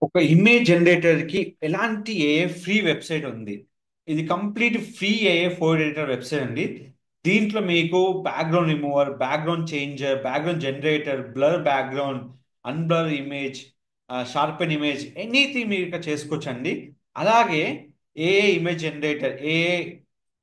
ఒక image generator కి ఎలాంటి ఏఏ ఫ్రీ వెబ్సైట్ ఉంది. ఇది complete free AI four editor website అండి. దీంట్లో మీకు background remover, background changer, background generator, blur background, unblur image, sharpen image, anything మీరు ఇక్కడ చేసుకోవచ్చు అండి. అలాగే AI image generator, AI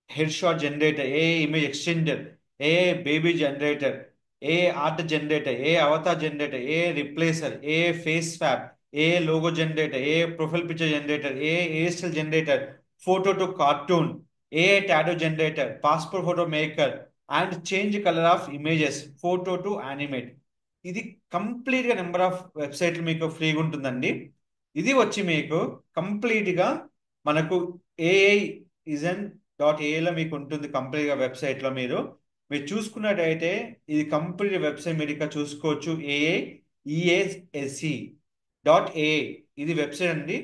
head shot generator, AI image extender, AI baby generator, AI art generator, AI avatar generator, AI replacer, AI face swap, AI logo generator, AI profile picture generator, AI still generator, photo to cartoon, AI tattoo generator, passport photo maker, and change colour of images, photo to animate. ఇది complete గా number of వెబ్సైట్లు మీకు ఫ్రీగా ఉంటుందండి. ఇది వచ్చి మీకు complete గా మనకు ఏఐ ఇజన్ ఏఐలో మీకు ఉంటుంది. కంప్లీట్ గా వెబ్సైట్ లో మీరు మీరు చూసుకున్నట్టయితే ఇది కంప్లీట్ వెబ్సైట్ మీరు ఇక్కడ చూసుకోవచ్చు. ఏఐ ఈఏఎస్సి ఏ ఇది వెబ్సైట్ అండి.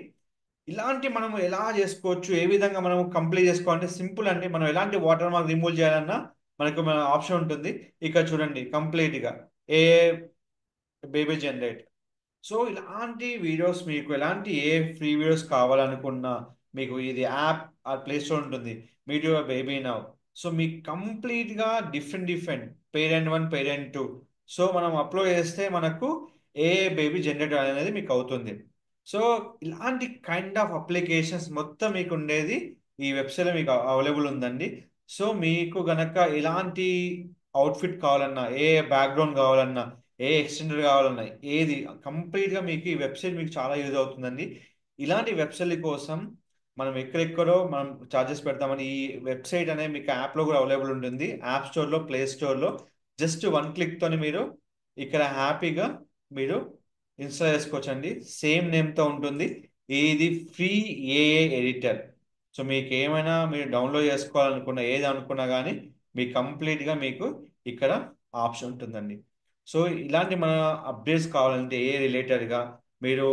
ఇలాంటి మనం ఎలా చేసుకోవచ్చు, ఏ విధంగా మనం కంప్లీట్ చేసుకోవాలంటే సింపుల్ అండి. మనం ఎలాంటి వాటర్ మార్క్ రిమూవ్ చేయాలన్నా మనకు మన ఆప్షన్ ఉంటుంది. ఇక్కడ చూడండి కంప్లీట్ గా ఏ బేబీ జనరేట్. సో ఇలాంటి వీడియోస్ మీకు ఎలాంటి ఏ ఫ్రీ వీడియోస్ కావాలనుకున్నా మీకు ఇది యాప్ ఆ ప్లే స్టోర్ ఉంటుంది, మీడియో బేబీ నౌ. సో మీకు కంప్లీట్గా different different parent one parent two. So మనం అప్లోడ్ చేస్తే మనకు ఏ బేబీ జనరేటర్ అనేది మీకు అవుతుంది. సో ఇలాంటి కైండ్ ఆఫ్ అప్లికేషన్స్ మొత్తం మీకు ఉండేది ఈ వెబ్సైట్లో మీకు అవైలబుల్ ఉందండి. సో మీకు గనక ఎలాంటి అవుట్ఫిట్ కావాలన్నా, ఏ బ్యాక్గ్రౌండ్ కావాలన్నా, ఏ ఎక్స్టెండర్ కావాలన్నా, ఏది కంప్లీట్గా మీకు ఈ వెబ్సైట్ మీకు చాలా యూజ్ అవుతుందండి. ఇలాంటి వెబ్సైట్ కోసం మనం ఎక్కడెక్కడో మనం ఛార్జెస్ పెడతామని ఈ వెబ్సైట్ అనేది మీకు యాప్లో కూడా అవైలబుల్ ఉంటుంది. యాప్ స్టోర్లో, ప్లే స్టోర్లో జస్ట్ వన్ క్లిక్తోని మీరు ఇక్కడ హ్యాపీగా మీరు ఇన్స్టాల్ చేసుకోవచ్చండి. సేమ్ నేమ్తో ఉంటుంది. ఇది ఫ్రీ ఏఏ ఎడిటర్. సో మీకు ఏమైనా మీరు డౌన్లోడ్ చేసుకోవాలనుకున్నా, ఏది అనుకున్నా కానీ మీకు కంప్లీట్గా మీకు ఇక్కడ ఆప్షన్ ఉంటుందండి. సో ఇలాంటి మన అప్డేట్స్ కావాలంటే ఏ రిలేటెడ్గా మీరు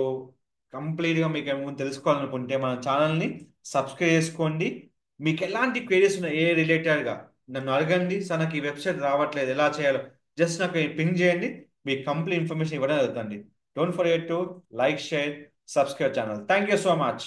కంప్లీట్గా మీకు ఏమైనా తెలుసుకోవాలనుకుంటే మన ఛానల్ని సబ్స్క్రైబ్ చేసుకోండి. మీకు ఎలాంటి క్వైరీస్ ఉన్నాయి ఏ రిలేటెడ్గా నన్ను అడగండి. సార్ నాకు ఈ వెబ్సైట్ రావట్లేదు ఎలా చేయాలో జస్ట్ నాకు పింగ్ చేయండి. మీకు కంప్లీట్ ఇన్ఫర్మేషన్ ఇవ్వడం జరుగుతుంది. Don't forget to like, share, subscribe channel. Thank you so much.